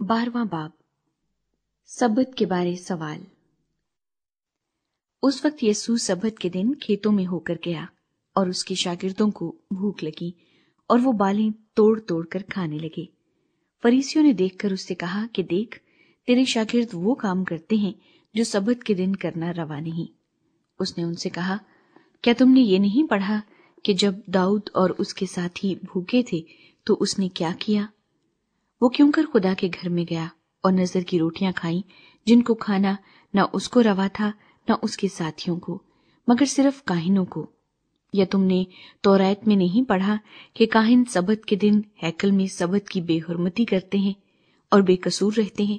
12واں باب سبت کے بارے سوال۔ اس وقت یسوع سبت کے دن کھیتوں میں ہو کر گیا اور اس کے شاگردوں کو بھوک لگی اور وہ بالیں توڑ توڑ کر کھانے لگے۔ فریسیوں نے دیکھ کر اس سے کہا کہ دیکھ، تیرے شاگرد وہ کام کرتے ہیں جو سبت کے دن کرنا روا نہیں۔ اس نے ان سے کہا، کیا تم نے یہ نہیں پڑھا کہ جب داؤد اور اس کے ساتھی بھوکے تھے تو اس نے کیا کیا؟ وہ کیوں کر خدا کے گھر میں گیا اور نذر کی روٹیاں کھائیں، جن کو کھانا نہ اس کو روا تھا نہ اس کے ساتھیوں کو، مگر صرف کاہنوں کو۔ یا تم نے تورات میں نہیں پڑھا کہ کاہن سبت کے دن ہیکل میں سبت کی بے حرمتی کرتے ہیں اور بے قصور رہتے ہیں؟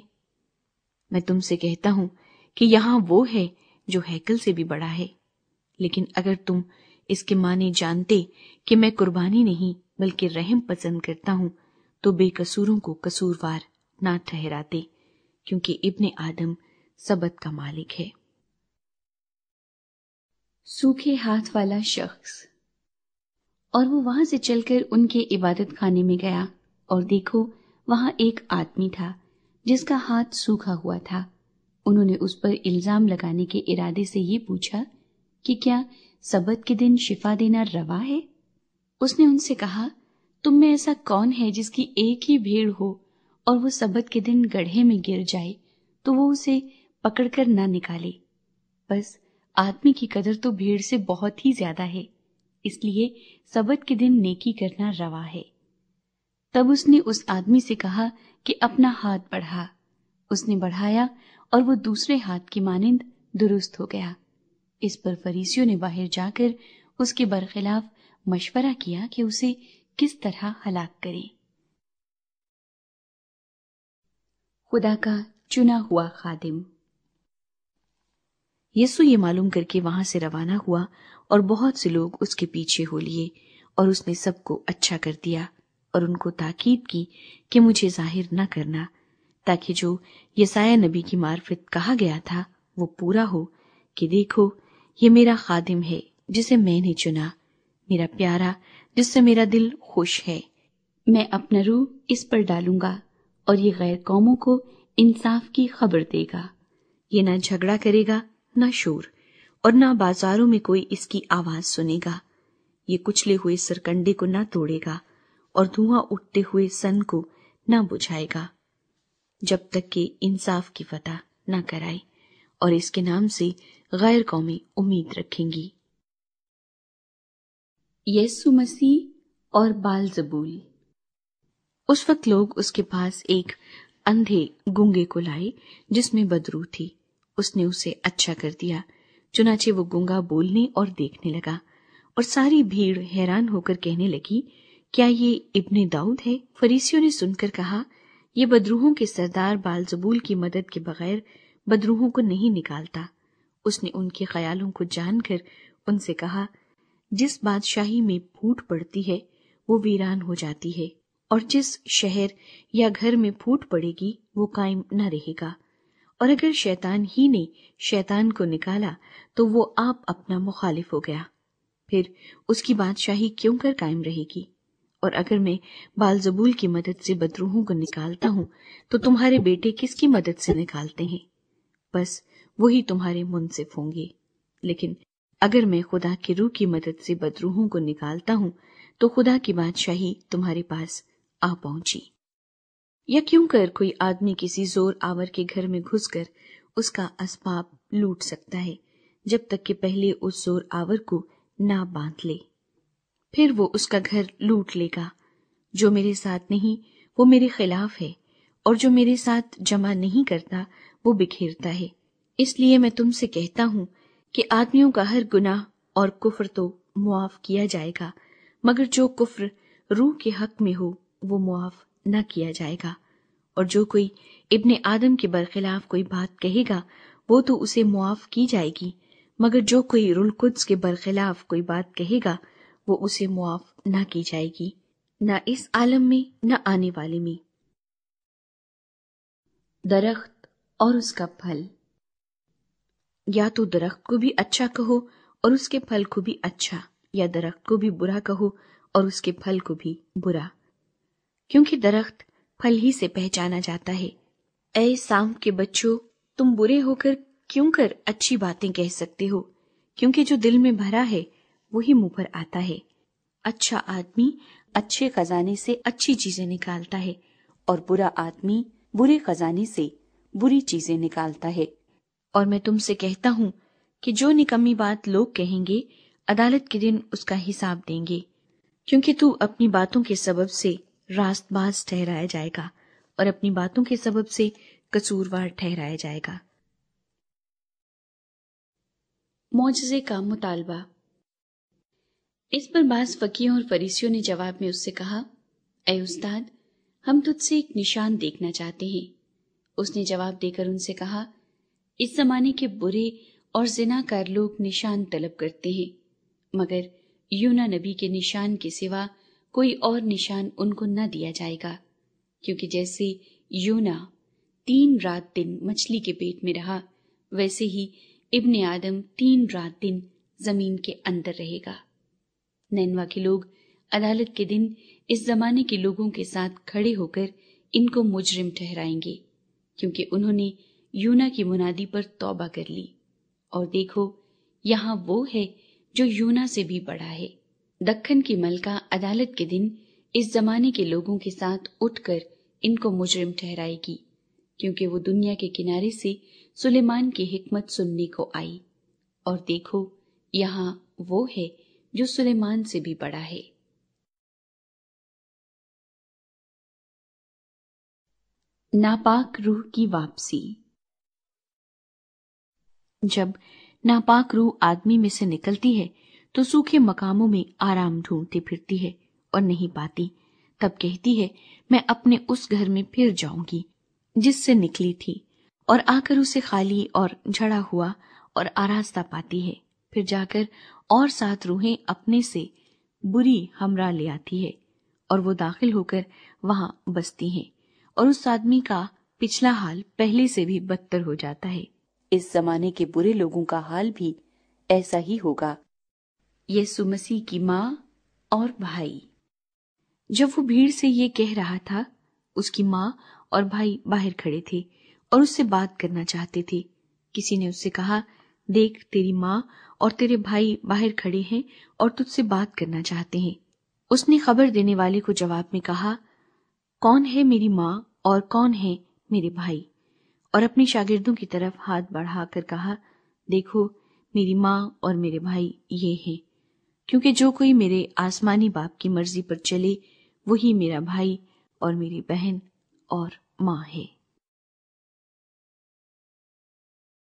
میں تم سے کہتا ہوں کہ یہاں وہ ہے جو ہیکل سے بھی بڑا ہے۔ لیکن اگر تم اس کے معنی جانتے کہ میں قربانی نہیں بلکہ رحم پسند کرتا ہوں تو بے قصوروں کو قصوروار نہ ٹھہراتے، کیونکہ ابن آدم سبت کا مالک ہے۔ سوکھے ہاتھ والا شخص۔ اور وہ وہاں سے چل کر ان کے عبادت خانے میں گیا، اور دیکھو وہاں ایک آدمی تھا جس کا ہاتھ سوکھا ہوا تھا۔ انہوں نے اس پر الزام لگانے کے ارادے سے یہ پوچھا کہ کیا سبت کے دن شفا دینا روا ہے؟ اس نے ان سے کہا، تم میں ایسا کون ہے جس کی ایک ہی بھیڑ ہو اور وہ سبت کے دن گڑھے میں گر جائے تو وہ اسے پکڑ کر نہ نکالے؟ بس آدمی کی قدر تو بھیڑ سے بہت ہی زیادہ ہے، اس لیے سبت کے دن نیکی کرنا روا ہے۔ تب اس نے اس آدمی سے کہا کہ اپنا ہاتھ بڑھا۔ اس نے بڑھایا اور وہ دوسرے ہاتھ کی مانند درست ہو گیا۔ اس پر فریسیوں نے باہر جا کر اس کے برخلاف مشورہ کیا کہ اسے کس طرح ہلاک کریں۔ خدا کا چنا ہوا خادم۔ یسوع یہ معلوم کر کے وہاں سے روانہ ہوا اور بہت سے لوگ اس کے پیچھے ہو لیے، اور اس نے سب کو اچھا کر دیا اور ان کو تاکید کی کہ مجھے ظاہر نہ کرنا، تاکہ جو یسایہ نبی کی معرفت کہا گیا تھا وہ پورا ہو کہ دیکھو یہ میرا خادم ہے جسے میں نے چنا، میرا پیارا جس سے میرا دل خوش ہے۔ میں اپنا روح اس پر ڈالوں گا اور یہ غیر قوموں کو انصاف کی خبر دے گا۔ یہ نہ جھگڑا کرے گا نہ شور، اور نہ بازاروں میں کوئی اس کی آواز سنے گا۔ یہ کچلے ہوئے سرکنڈے کو نہ توڑے گا اور دھواں اٹھتے ہوئے سن کو نہ بجھائے گا، جب تک کہ انصاف کی فتح نہ کرائے، اور اس کے نام سے غیر قومیں امید رکھیں گی۔ یسوع مسیح اور بال-زبول۔ اس وقت لوگ اس کے پاس ایک اندھے گونگے کو لائے جس میں بدروح تھی۔ اس نے اسے اچھا کر دیا، چنانچہ وہ گونگا بولنے اور دیکھنے لگا، اور ساری بھیڑ حیران ہو کر کہنے لگی، کیا یہ ابن داؤد ہے؟ فریسیوں نے سن کر کہا، یہ بدروحوں کے سردار بال-زبول کی مدد کے بغیر بدروحوں کو نہیں نکالتا۔ اس نے ان کے خیالوں کو جان کر ان سے کہا، جس بادشاہی میں پھوٹ پڑتی ہے وہ ویران ہو جاتی ہے، اور جس شہر یا گھر میں پھوٹ پڑے گی وہ قائم نہ رہے گا۔ اور اگر شیطان ہی نے شیطان کو نکالا تو وہ آپ اپنا مخالف ہو گیا، پھر اس کی بادشاہی کیوں کر قائم رہے گی؟ اور اگر میں بال-زبول کی مدد سے بدروحوں کو نکالتا ہوں تو تمہارے بیٹے کس کی مدد سے نکالتے ہیں؟ بس وہی تمہارے منصف ہوں گے۔ لیکن اگر میں خدا کے روح کی مدد سے بدروحوں کو نکالتا ہوں تو خدا کی بادشاہی تمہارے پاس آ پہنچی۔ یا کیوں کر کوئی آدمی کسی زور آور کے گھر میں گھس کر اس کا اسباب لوٹ سکتا ہے جب تک کہ پہلے اس زور آور کو نہ باندھ لے؟ پھر وہ اس کا گھر لوٹ لے گا۔ جو میرے ساتھ نہیں وہ میرے خلاف ہے، اور جو میرے ساتھ جمع نہیں کرتا وہ بکھیرتا ہے۔ اس لیے میں تم سے کہتا ہوں کہ آدمیوں کا ہر گناہ اور کفر تو معاف کیا جائے گا، مگر جو کفر روح کے حق میں ہو وہ معاف نہ کیا جائے گا۔ اور جو کوئی ابن آدم کے برخلاف کوئی بات کہے گا وہ تو اسے معاف کی جائے گی، مگر جو کوئی روح القدس کے برخلاف کوئی بات کہے گا وہ اسے معاف نہ کی جائے گی، نہ اس عالم میں نہ آنے والے میں۔ درخت اور اس کا پھل۔ یا تو درخت کو بھی اچھا کہو اور اس کے پھل کو بھی اچھا، یا درخت کو بھی برا کہو اور اس کے پھل کو بھی برا، کیونکہ درخت پھل ہی سے پہچانا جاتا ہے۔ اے سانپ کے بچوں، تم برے ہو کر کیوں کر اچھی باتیں کہہ سکتے ہو؟ کیونکہ جو دل میں بھرا ہے وہی منہ پر آتا ہے۔ اچھا آدمی اچھے خزانے سے اچھی چیزیں نکالتا ہے، اور برا آدمی برے خزانے سے بری چیزیں نکالتا ہے۔ اور میں تم سے کہتا ہوں کہ جو نکمی بات لوگ کہیں گے، عدالت کے دن اس کا حساب دیں گے، کیونکہ تو اپنی باتوں کے سبب سے راست باز ٹھہرایا جائے گا اور اپنی باتوں کے سبب سے قصوروار ٹھہرایا جائے گا۔ معجزے کا مطالبہ۔ اس پر بعض فقیہوں اور فریسیوں نے جواب میں اس سے کہا، اے استاد، ہم تجھ سے ایک نشان دیکھنا چاہتے ہیں۔ اس نے جواب دے کر ان سے کہا، اس زمانے کے برے اور زناکار لوگ نشان طلب کرتے ہیں، مگر یونا نبی کے نشان کے سوا کوئی اور نشان ان کو نہ دیا جائے گا، کیونکہ جیسے یونا 3 رات دن مچھلی کے پیٹ میں رہا، ویسے ہی ابن آدم 3 رات دن زمین کے اندر رہے گا۔ نینوا کے لوگ عدالت کے دن اس زمانے کے لوگوں کے ساتھ کھڑے ہو کر ان کو مجرم ٹھہرائیں گے، کیونکہ انہوں نے یونا کی منادی پر توبہ کر لی، اور دیکھو یہاں وہ ہے جو یونا سے بھی بڑا ہے۔ دکن کی ملکہ عدالت کے دن اس زمانے کے لوگوں کے ساتھ اٹھ کر ان کو مجرم ٹھہرائے گی، کیونکہ وہ دنیا کے کنارے سے سلیمان کی حکمت سننے کو آئی، اور دیکھو یہاں وہ ہے جو سلیمان سے بھی بڑا ہے۔ ناپاک روح کی واپسی۔ جب ناپاک روح آدمی میں سے نکلتی ہے تو سوکھے مقاموں میں آرام ڈھونڈتی پھرتی ہے اور نہیں پاتی، تب کہتی ہے میں اپنے اس گھر میں پھر جاؤں گی جس سے نکلی تھی، اور آ کر اسے خالی اور جھڑا ہوا اور آراستہ پاتی ہے۔ پھر جا کر اور 7 روحیں اپنے سے بری ہمراہ لے آتی ہے، اور وہ داخل ہو کر وہاں بستی ہیں، اور اس آدمی کا پچھلا حال پہلے سے بھی بدتر ہو جاتا ہے۔ اس زمانے کے برے لوگوں کا حال بھی ایسا ہی ہوگا۔ یسوع مسیح کی ماں اور بھائی۔ جب وہ بھیڑ سے یہ کہہ رہا تھا، اس کی ماں اور بھائی باہر کھڑے تھے اور اس سے بات کرنا چاہتے تھے۔ کسی نے اس سے کہا، دیکھ تیری ماں اور تیرے بھائی باہر کھڑے ہیں اور تجھ سے بات کرنا چاہتے ہیں۔ اس نے خبر دینے والے کو جواب میں کہا، کون ہے میری ماں اور کون ہے میرے بھائی؟ اور اپنے شاگردوں کی طرف ہاتھ بڑھا کر کہا، دیکھو میری ماں اور میرے بھائی یہ ہیں، کیونکہ جو کوئی میرے آسمانی باپ کی مرضی پر چلے وہی میرا بھائی اور میری بہن اور ماں ہے۔